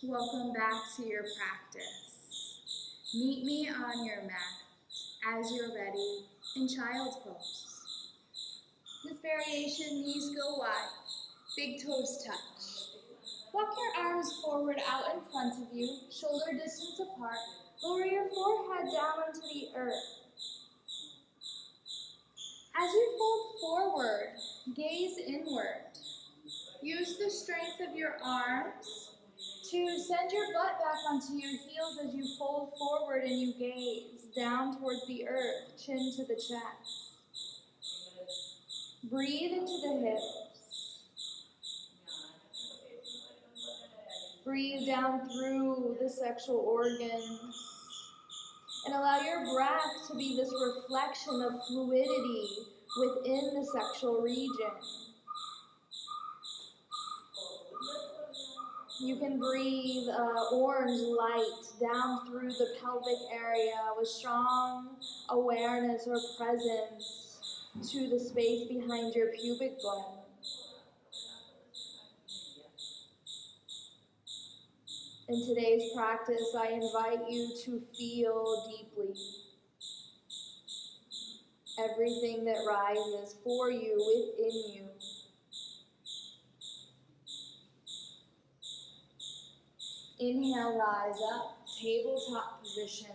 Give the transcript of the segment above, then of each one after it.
Welcome back to your practice. Meet me on your mat as you're ready in child's pose. This variation, knees go wide, big toes touch. Walk your arms forward out in front of you, shoulder distance apart. Lower your forehead down onto the earth. As you fold forward, gaze inward. Use the strength of your arms to send your butt back onto your heels as you fold forward and you gaze down towards the earth, chin to the chest. Breathe into the hips. Breathe down through the sexual organs. And allow your breath to be this reflection of fluidity within the sexual region. You can breathe orange light down through the pelvic area with strong awareness or presence to the space behind your pubic bone. In today's practice, I invite you to feel deeply everything that rises for you within you. Inhale, rise up, tabletop position.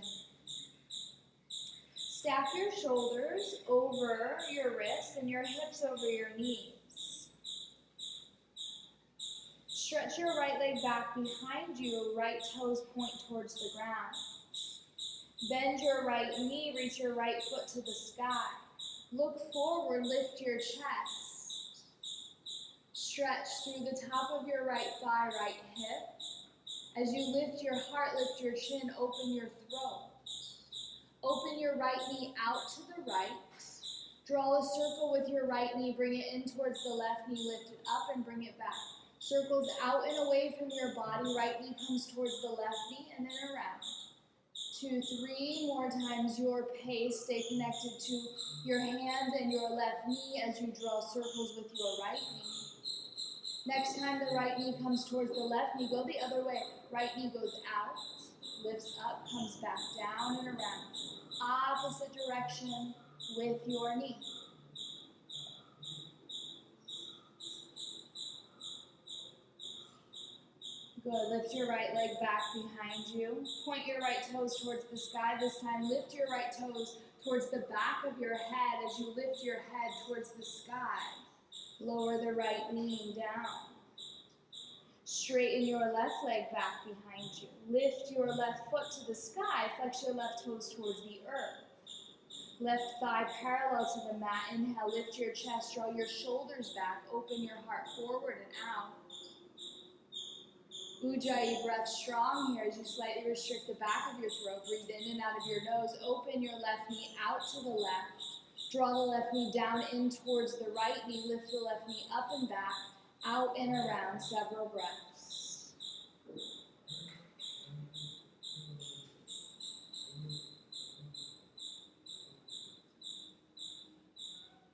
Stack your shoulders over your wrists and your hips over your knees. Stretch your right leg back behind you, right toes point towards the ground. Bend your right knee, reach your right foot to the sky. Look forward, lift your chest. Stretch through the top of your right thigh, right hip. As you lift your heart, lift your chin, open your throat. Open your right knee out to the right. Draw a circle with your right knee, bring it in towards the left knee, lift it up and bring it back. Circles out and away from your body, right knee comes towards the left knee and then around. 2, 3 more times your pace. Stay connected to your hands and your left knee as you draw circles with your right knee. Next time the right knee comes towards the left knee, go the other way. Right knee goes out, lifts up, comes back down and around. Opposite direction with your knee. Good. Lift your right leg back behind you. Point your right toes towards the sky. This time, lift your right toes towards the back of your head as you lift your head towards the sky. Lower the right knee down. Straighten your left leg back behind you. Lift your left foot to the sky. Flex your left toes towards the earth. Left thigh parallel to the mat. Inhale, lift your chest. Draw your shoulders back. Open your heart forward and out. Ujjayi breath strong here as you slightly restrict the back of your throat. Breathe in and out of your nose. Open your left knee out to the left. Draw the left knee down in towards the right knee. Lift the left knee up and back, out and around, several breaths.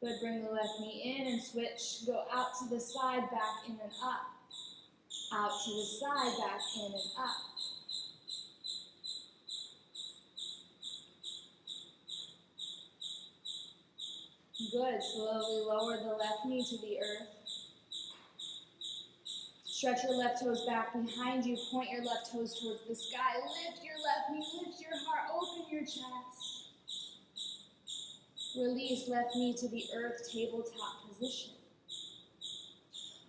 Good, bring the left knee in and switch. Go out to the side, back, in and up. Out to the side, back, in and up. Good. Slowly lower the left knee to the earth. Stretch your left toes back behind you. Point your left toes towards the sky. Lift your left knee. Lift your heart. Open your chest. Release left knee to the earth, tabletop position.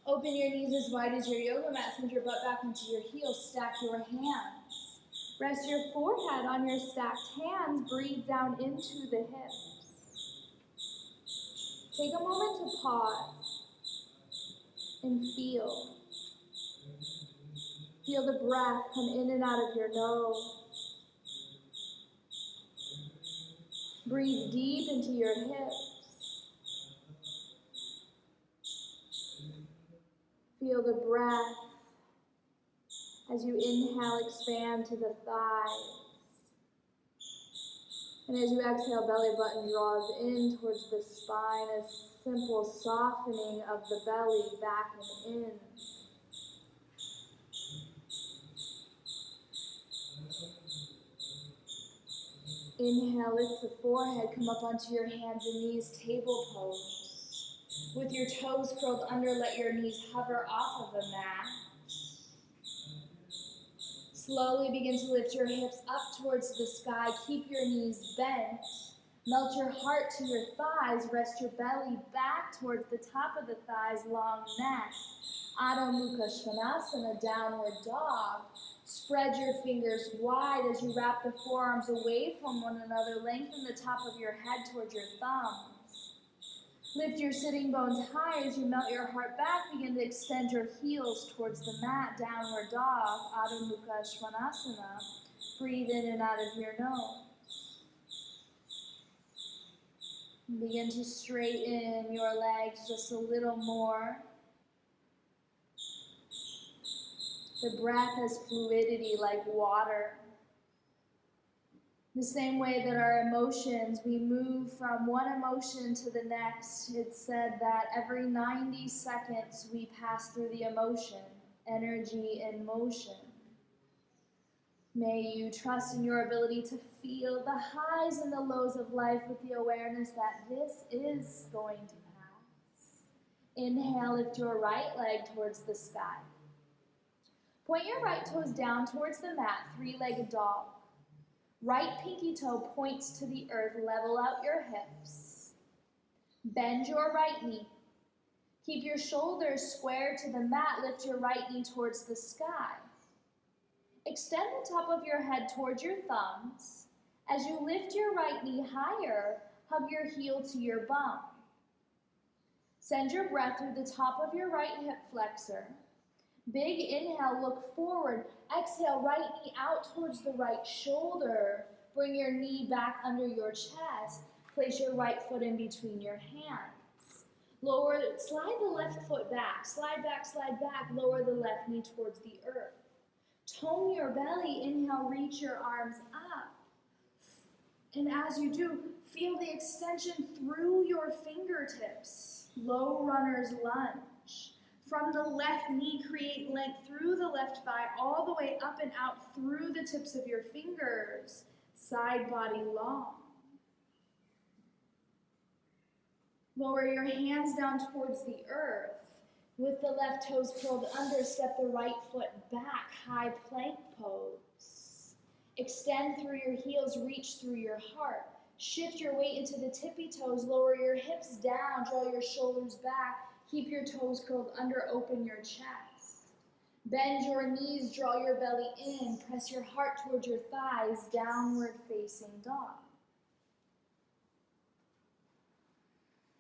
Open your knees as wide as your yoga mat. Send your butt back into your heels. Stack your hands. Rest your forehead on your stacked hands. Breathe down into the hips. Take a moment to pause and feel. Feel the breath come in and out of your nose. Breathe deep into your hips. Feel the breath as you inhale, expand to the thighs. And as you exhale, belly button draws in towards the spine, a simple softening of the belly back and in. Inhale, lift the forehead, come up onto your hands and knees, table pose. With your toes curled under, let your knees hover off of the mat. Slowly begin to lift your hips up towards the sky. Keep your knees bent. Melt your heart to your thighs. Rest your belly back towards the top of the thighs, long neck. Adho Mukha Svanasana, downward dog. Spread your fingers wide as you wrap the forearms away from one another. Lengthen the top of your head towards your thumbs. Lift your sitting bones high as you melt your heart back. Begin to extend your heels towards the mat. Downward dog, Adho Mukha Svanasana. Breathe in and out of your nose. Begin to straighten your legs just a little more. The breath has fluidity like water. The same way that our emotions, we move from one emotion to the next. It's said that every 90 seconds we pass through the emotion, energy in motion. May you trust in your ability to feel the highs and the lows of life with the awareness that this is going to pass. Inhale, lift your right leg towards the sky. Point your right toes down towards the mat, three-legged dog. Right pinky toe points to the earth, level out your hips. Bend your right knee. Keep your shoulders square to the mat, lift your right knee towards the sky. Extend the top of your head towards your thumbs. As you lift your right knee higher, hug your heel to your bum. Send your breath through the top of your right hip flexor. Big inhale, look forward. Exhale, right knee out towards the right shoulder. Bring your knee back under your chest. Place your right foot in between your hands. Slide the left foot back. Slide back. Lower the left knee towards the earth. Tone your belly. Inhale, reach your arms up. And as you do, feel the extension through your fingertips. Low runner's lunge. From the left knee, create length through the left thigh, all the way up and out through the tips of your fingers. Side body long. Lower your hands down towards the earth. With the left toes curled under, step the right foot back, high plank pose. Extend through your heels, reach through your heart. Shift your weight into the tippy toes, lower your hips down, draw your shoulders back. Keep your toes curled under, open your chest. Bend your knees, draw your belly in, press your heart towards your thighs, downward facing dog.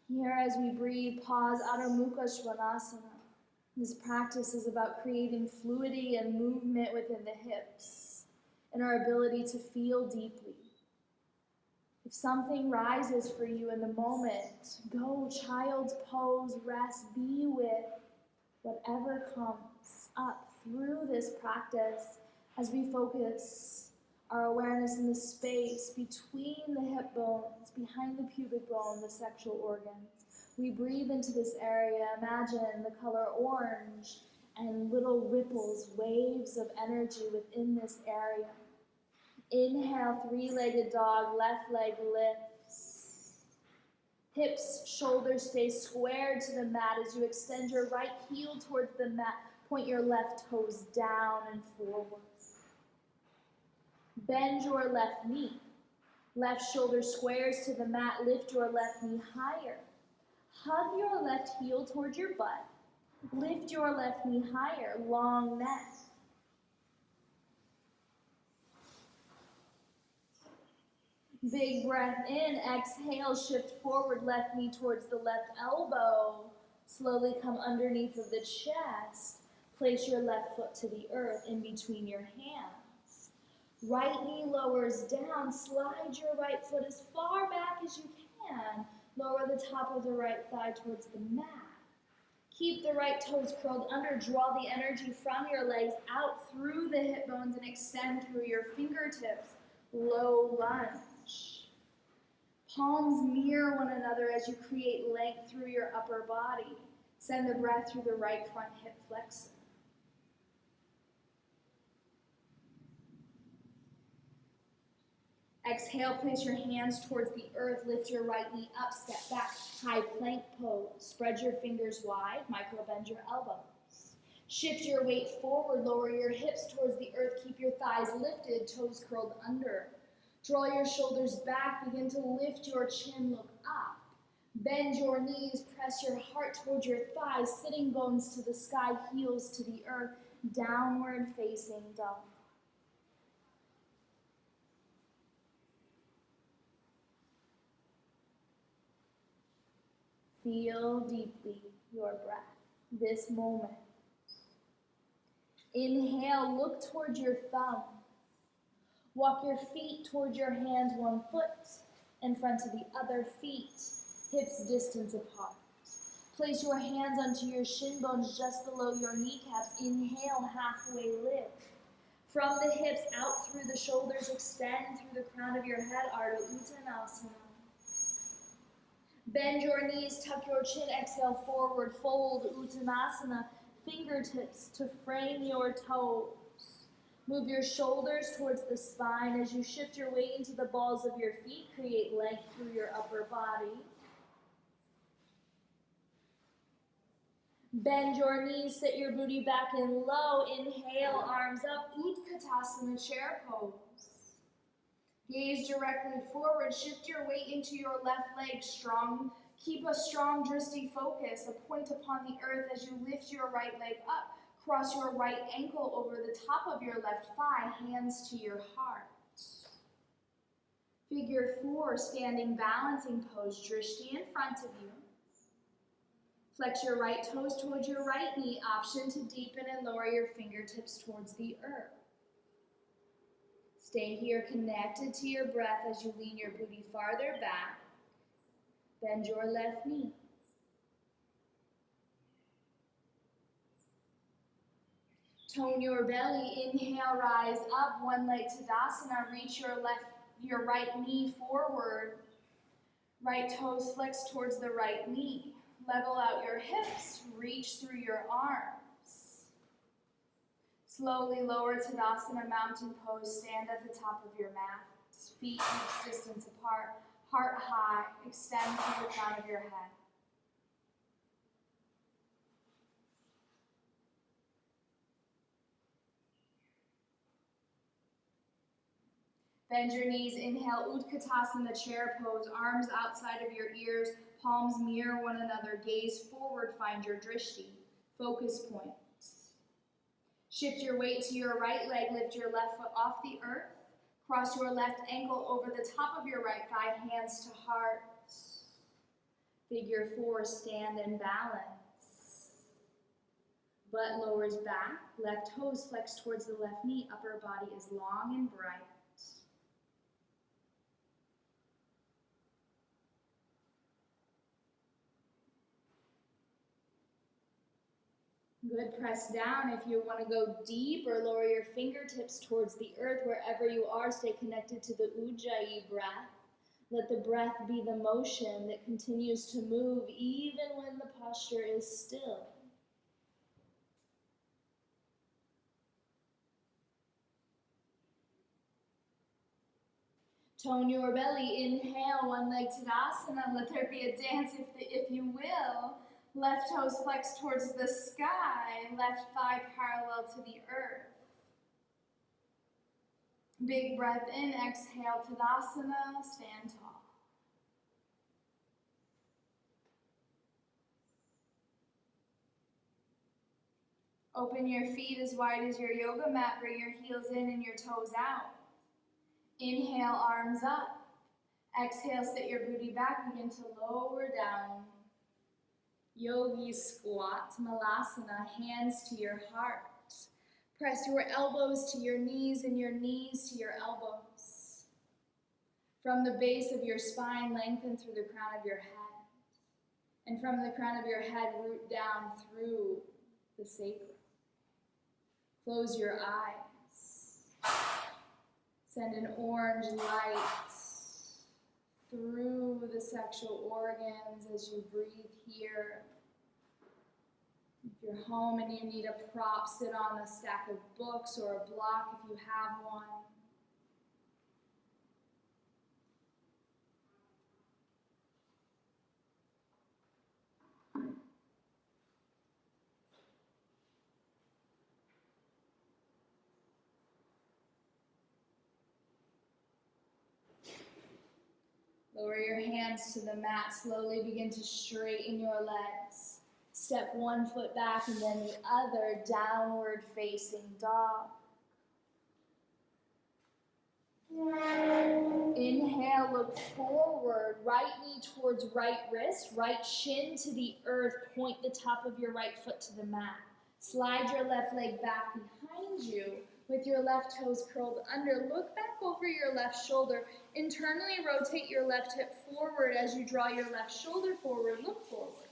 Here as we breathe, pause, Adho Mukha Svanasana. This practice is about creating fluidity and movement within the hips and our ability to feel deeply. If something rises for you in the moment, go child's pose, rest, be with whatever comes up through this practice as we focus our awareness in the space between the hip bones, behind the pubic bone, the sexual organs. We breathe into this area, imagine the color orange and little ripples, waves of energy within this area. Inhale, three-legged dog, left leg lifts. Hips, shoulders stay squared to the mat as you extend your right heel towards the mat. Point your left toes down and forward. Bend your left knee. Left shoulder squares to the mat. Lift your left knee higher. Hug your left heel towards your butt. Lift your left knee higher, long neck. Big breath in, exhale, shift forward, left knee towards the left elbow. Slowly come underneath of the chest. Place your left foot to the earth in between your hands. Right knee lowers down, slide your right foot as far back as you can. Lower the top of the right thigh towards the mat. Keep the right toes curled under, draw the energy from your legs out through the hip bones and extend through your fingertips. Low lunge. Palms mirror one another as you create length through your upper body. Send the breath through the right front hip flexor. Exhale, place your hands towards the earth. Lift your right knee up, step back, high plank pose. Spread your fingers wide, micro bend your elbows. Shift your weight forward, lower your hips towards the earth. Keep your thighs lifted, toes curled under. Draw your shoulders back, begin to lift your chin, look up. Bend your knees, press your heart towards your thighs, sitting bones to the sky, heels to the earth, downward facing dog. Feel deeply your breath, this moment. Inhale, look towards your thumb. Walk your feet towards your hands, one foot in front of the other, feet hips distance apart. Place your hands onto your shin bones just below your kneecaps. Inhale, halfway lift. From the hips out through the shoulders, extend through the crown of your head, Ardha Uttanasana. Bend your knees, tuck your chin, exhale forward, fold Uttanasana, fingertips to frame your toes. Move your shoulders towards the spine as you shift your weight into the balls of your feet, create length through your upper body. Bend your knees, sit your booty back in low, inhale, arms up, Utkatasana, chair pose. Gaze directly forward, shift your weight into your left leg strong. Keep a strong drishti focus, a point upon the earth as you lift your right leg up. Cross your right ankle over the top of your left thigh, hands to your heart. Figure 4, standing balancing pose, drishti in front of you. Flex your right toes towards your right knee, option to deepen and lower your fingertips towards the earth. Stay here connected to your breath as you lean your booty farther back. Bend your left knee. Tone your belly. Inhale, rise up, one leg Tadasana. Reach your right knee forward. Right toes flex towards the right knee. Level out your hips. Reach through your arms. Slowly lower Tadasana, mountain pose. Stand at the top of your mat. Feet hips distance apart. Heart high. Extend through the crown of your head. Bend your knees, inhale, Utkatasana, chair pose, arms outside of your ears, palms mirror one another, gaze forward, find your drishti, focus points. Shift your weight to your right leg, lift your left foot off the earth, cross your left ankle over the top of your right thigh, hands to heart. Figure 4, stand and balance. Butt lowers back, left toes flex towards the left knee, upper body is long and bright. Good, press down. If you want to go deep or lower your fingertips towards the earth, wherever you are, stay connected to the Ujjayi breath. Let the breath be the motion that continues to move even when the posture is still. Tone your belly. Inhale, one leg Tadasana. Let there be a dance if you will. Left toes flex towards the sky, left thigh parallel to the earth. Big breath in, exhale, Tadasana, stand tall. Open your feet as wide as your yoga mat, bring your heels in and your toes out. Inhale, arms up. Exhale, sit your booty back, begin to lower down. Yogi squat, Malasana, hands to your heart. Press your elbows to your knees and your knees to your elbows. From the base of your spine, lengthen through the crown of your head. And from the crown of your head, root down through the sacrum. Close your eyes. Send an orange light through the sexual organs as you breathe here. If you're home and you need a prop, sit on a stack of books or a block if you have one. Lower your hands to the mat. Slowly begin to straighten your legs. Step one foot back and then the other, downward facing dog. Inhale, look forward, right knee towards right wrist, right shin to the earth, point the top of your right foot to the mat. Slide your left leg back behind you with your left toes curled under. Look back over your left shoulder. Internally rotate your left hip forward as you draw your left shoulder forward. Look forward.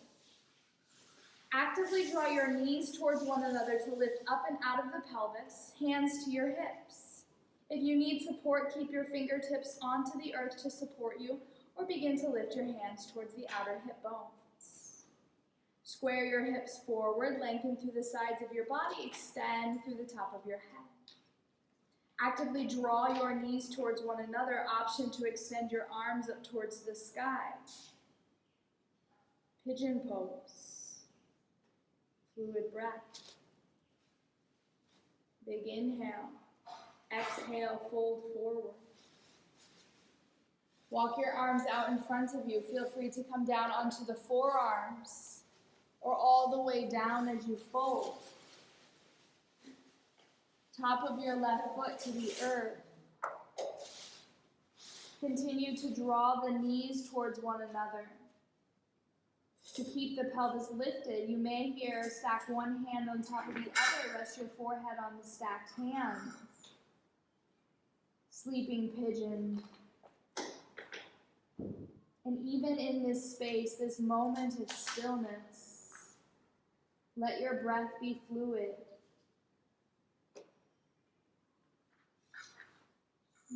Actively draw your knees towards one another to lift up and out of the pelvis, hands to your hips. If you need support, keep your fingertips onto the earth to support you, or begin to lift your hands towards the outer hip bones. Square your hips forward, lengthen through the sides of your body, extend through the top of your head. Actively draw your knees towards one another, option to extend your arms up towards the sky. Pigeon pose. Fluid breath. Big inhale. Exhale, fold forward. Walk your arms out in front of you. Feel free to come down onto the forearms or all the way down as you fold. Top of your left foot to the earth. Continue to draw the knees towards one another. To keep the pelvis lifted, you may here stack one hand on top of the other. Rest your forehead on the stacked hands. Sleeping pigeon. And even in this space, this moment of stillness, let your breath be fluid.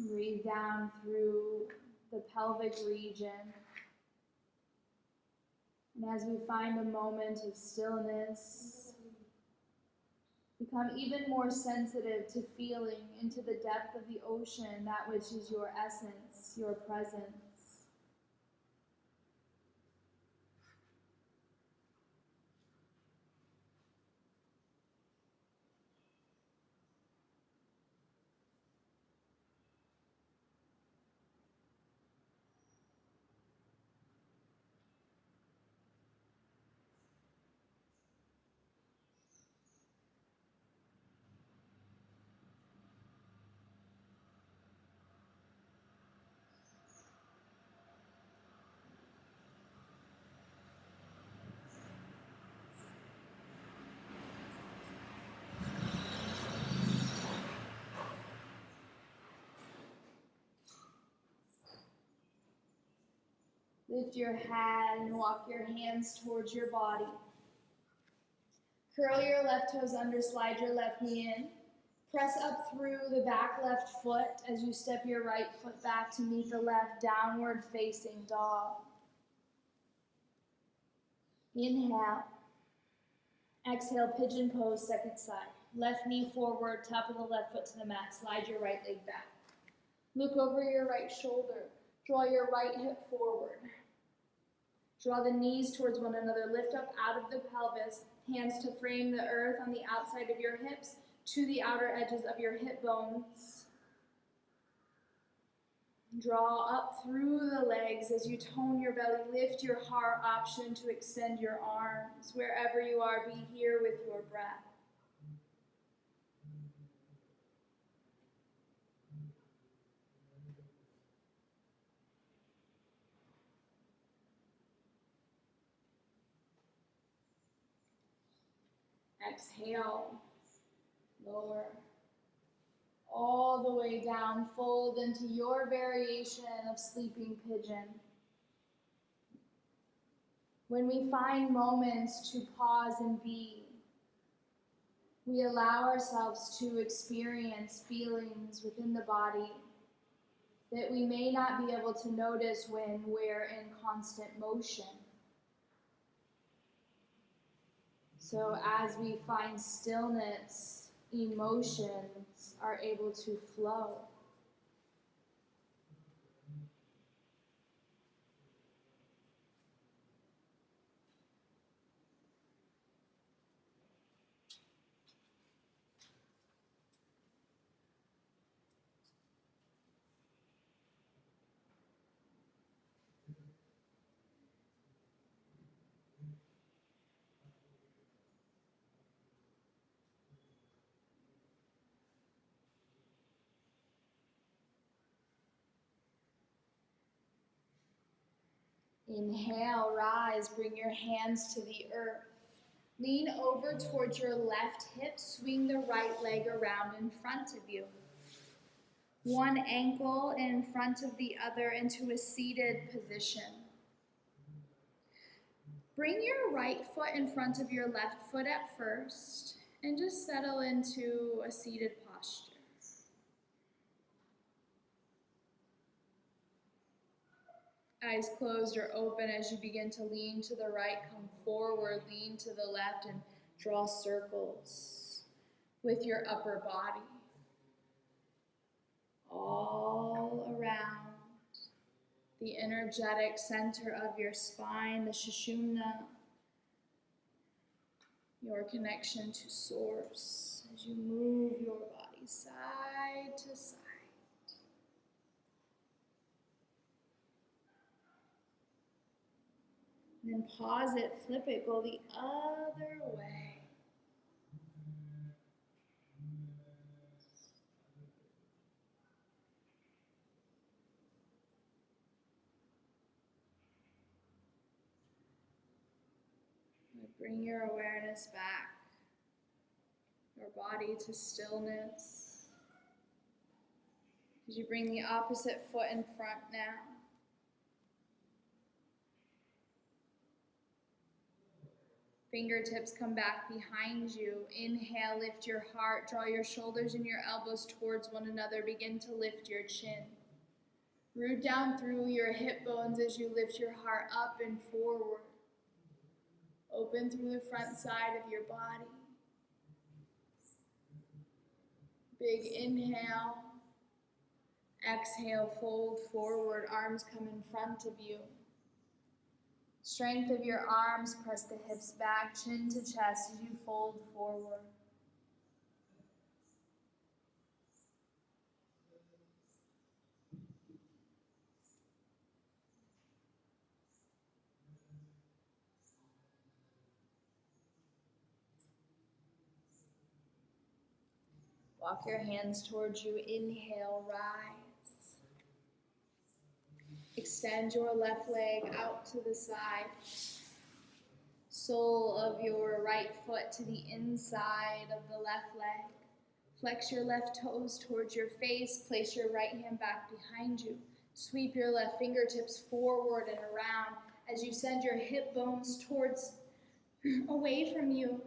Breathe down through the pelvic region. And as we find a moment of stillness, become even more sensitive to feeling into the depth of the ocean, that which is your essence, your presence. Lift your head and walk your hands towards your body. Curl your left toes under, slide your left knee in. Press up through the back left foot as you step your right foot back to meet the left, downward facing dog. Inhale. Exhale, pigeon pose, second side. Left knee forward, top of the left foot to the mat. Slide your right leg back. Look over your right shoulder. Draw your right hip forward. Draw the knees towards one another. Lift up out of the pelvis. Hands to frame the earth on the outside of your hips to the outer edges of your hip bones. Draw up through the legs as you tone your belly. Lift your heart, option to extend your arms. Wherever you are, be here with your breath. Exhale, lower, all the way down, fold into your variation of sleeping pigeon. When we find moments to pause and be, we allow ourselves to experience feelings within the body that we may not be able to notice when we're in constant motion. So as we find stillness, emotions are able to flow. Inhale, rise, bring your hands to the earth. Lean over towards your left hip, swing the right leg around in front of you. One ankle in front of the other into a seated position. Bring your right foot in front of your left foot at first, and just settle into a seated posture. Eyes closed or open as you begin to lean to the right, come forward, lean to the left, and draw circles with your upper body. All around the energetic center of your spine, the Sushumna, your connection to Source as you move your body side to side. And then pause it, flip it, go the other way. Bring your awareness back, your body to stillness. As you bring the opposite foot in front now. Fingertips come back behind you. Inhale, lift your heart. Draw your shoulders and your elbows towards one another. Begin to lift your chin. Root down through your hip bones as you lift your heart up and forward. Open through the front side of your body. Big inhale. Exhale, fold forward. Arms come in front of you. Strength of your arms, press the hips back, chin to chest as you fold forward. Walk your hands towards you. Inhale, rise. Extend your left leg out to the side. Sole of your right foot to the inside of the left leg. Flex your left toes towards your face. Place your right hand back behind you. Sweep your left fingertips forward and around as you send your hip bones away from you.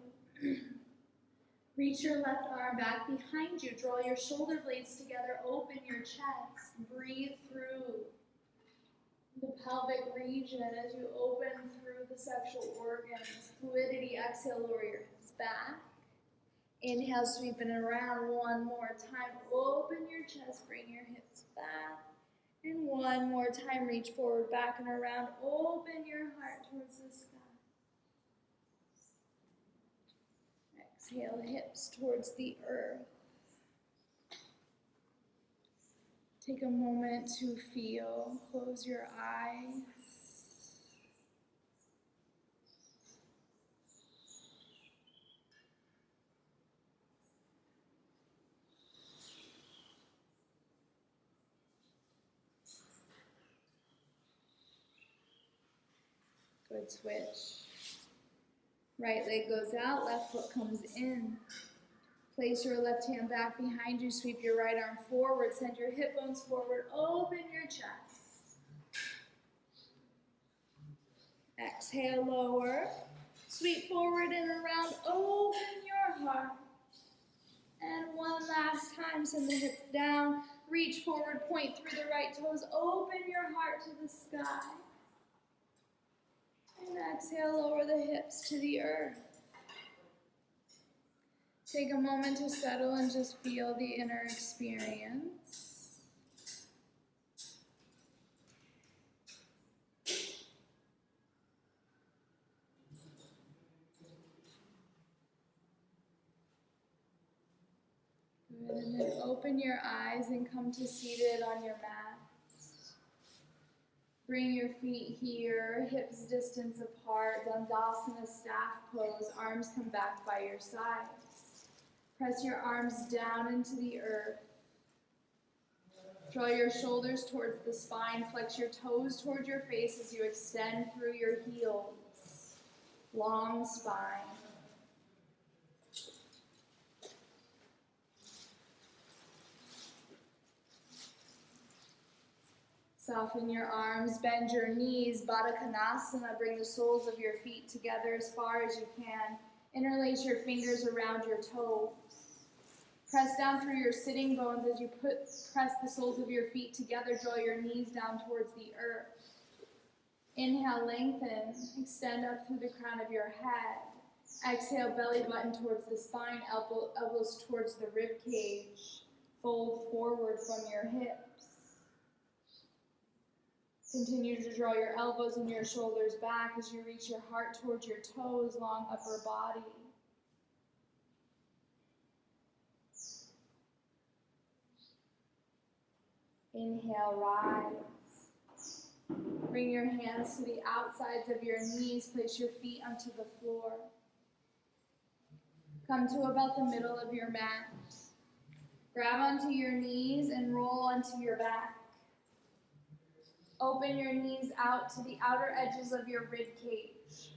Reach your left arm back behind you. Draw your shoulder blades together. Open your chest. Breathe through the pelvic region as you open through the sexual organs. Fluidity. Exhale, lower your hips back. Inhale, sweeping around one more time. Open your chest, bring your hips back. And one more time, reach forward, back and around. Open your heart towards the sky. Exhale, hips towards the earth. Take a moment to feel. Close your eyes. Good switch. Right leg goes out, left foot comes in. Place your left hand back behind you, sweep your right arm forward, send your hip bones forward, open your chest. Exhale, lower. Sweep forward and around, open your heart. And one last time, send the hips down, reach forward, point through the right toes, open your heart to the sky. And exhale, lower the hips to the earth. Take a moment to settle and just feel the inner experience. Good, and then open your eyes and come to seated on your mat. Bring your feet here, hips distance apart, Dandasana staff pose, arms come back by your sides. Press your arms down into the earth. Draw your shoulders towards the spine. Flex your toes towards your face as you extend through your heels. Long spine. Soften your arms, bend your knees, Baddha Konasana. Bring the soles of your feet together as far as you can. Interlace your fingers around your toes. Press down through your sitting bones as you press the soles of your feet together. Draw your knees down towards the earth. Inhale, lengthen. Extend up through the crown of your head. Exhale, belly button towards the spine, elbows towards the rib cage. Fold forward from your hips. Continue to draw your elbows and your shoulders back as you reach your heart towards your toes, long upper body. Inhale, rise. Bring your hands to the outsides of your knees. Place your feet onto the floor. Come to about the middle of your mat. Grab onto your knees and roll onto your back. Open your knees out to the outer edges of your rib cage.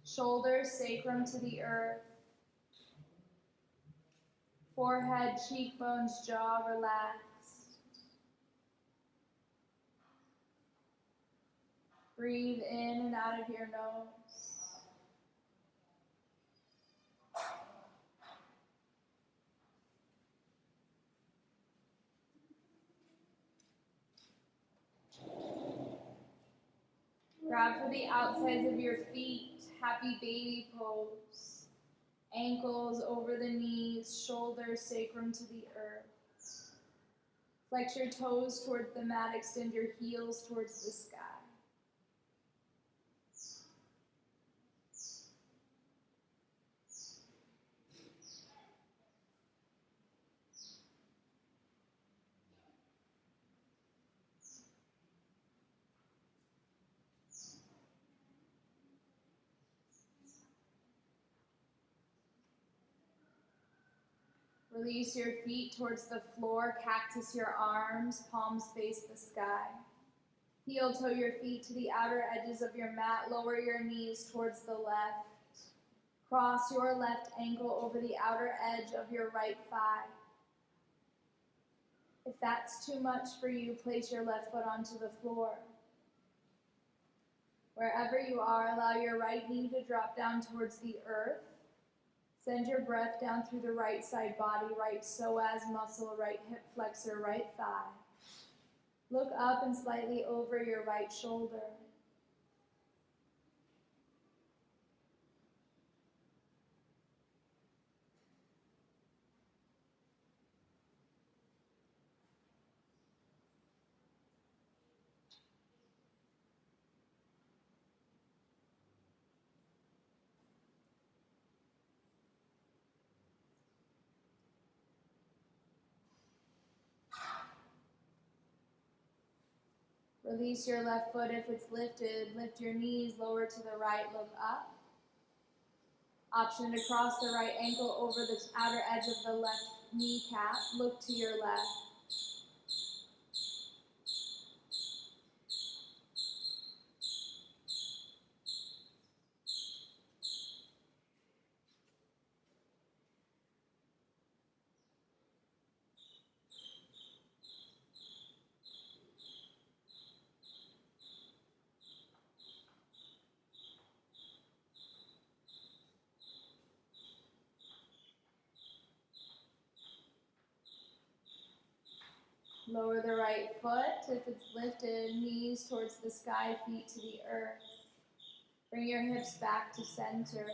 Shoulders, sacrum to the earth. Forehead, cheekbones, jaw relaxed. Breathe in and out of your nose. Grab for the outsides of your feet, happy baby pose. Ankles over the knees, shoulders, sacrum to the earth. Flex your toes towards the mat, extend your heels towards the sky. Release your feet towards the floor, cactus your arms, palms face the sky. Heel toe your feet to the outer edges of your mat, lower your knees towards the left. Cross your left ankle over the outer edge of your right thigh. If that's too much for you, place your left foot onto the floor. Wherever you are, allow your right knee to drop down towards the earth. Send your breath down through the right side body, right psoas muscle, right hip flexor, right thigh. Look up and slightly over your right shoulder. Release your left foot if it's lifted. Lift your knees, lower to the right, look up. Option to cross the right ankle over the outer edge of the left kneecap. Look to your left. Lower the right foot if it's lifted, knees towards the sky, feet to the earth. Bring your hips back to center.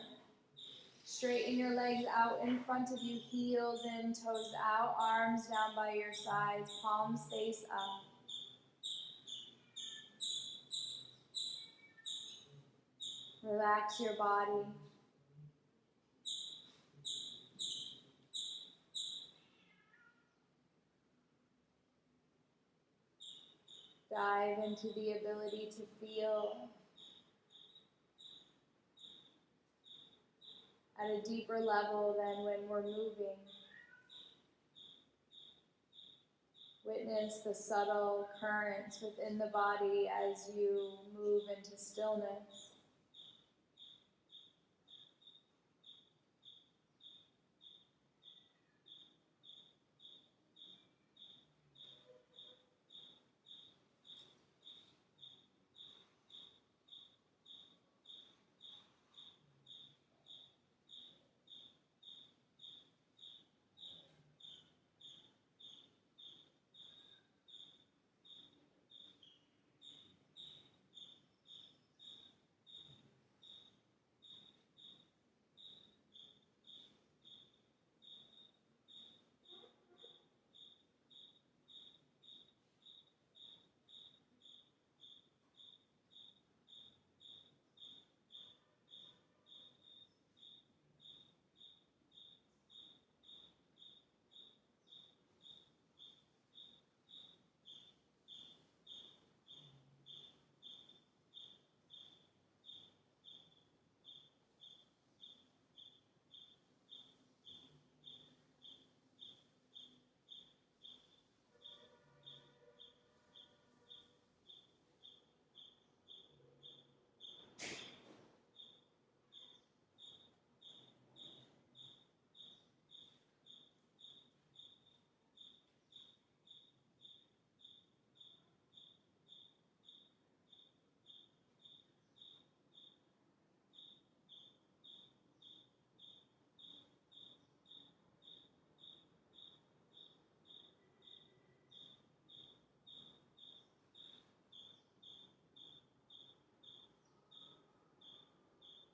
Straighten your legs out in front of you, heels in, toes out, arms down by your sides, palms face up. Relax your body. Dive into the ability to feel at a deeper level than when we're moving. Witness the subtle currents within the body as you move into stillness.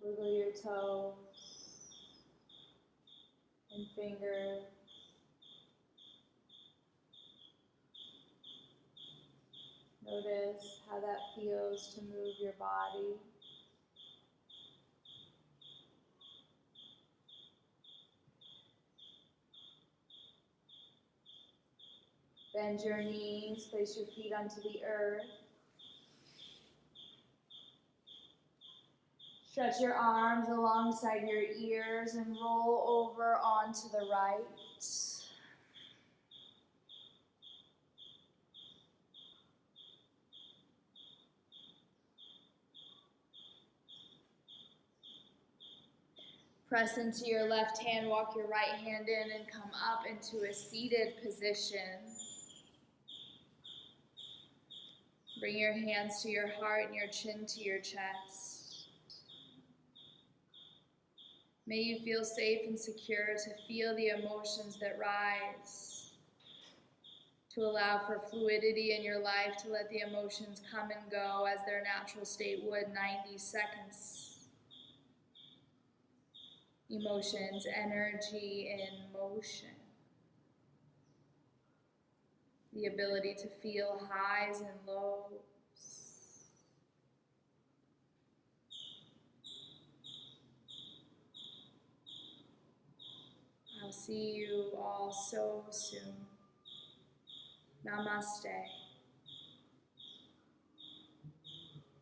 Wiggle your toes and fingers. Notice how that feels to move your body. Bend your knees, place your feet onto the earth. Stretch your arms alongside your ears and roll over onto the right. Press into your left hand, walk your right hand in and come up into a seated position. Bring your hands to your heart and your chin to your chest. May you feel safe and secure to feel the emotions that rise, to allow for fluidity in your life, to let the emotions come and go as their natural state would. 90 seconds. Emotions, energy in motion. The ability to feel highs and lows. I'll see you all so soon. Namaste.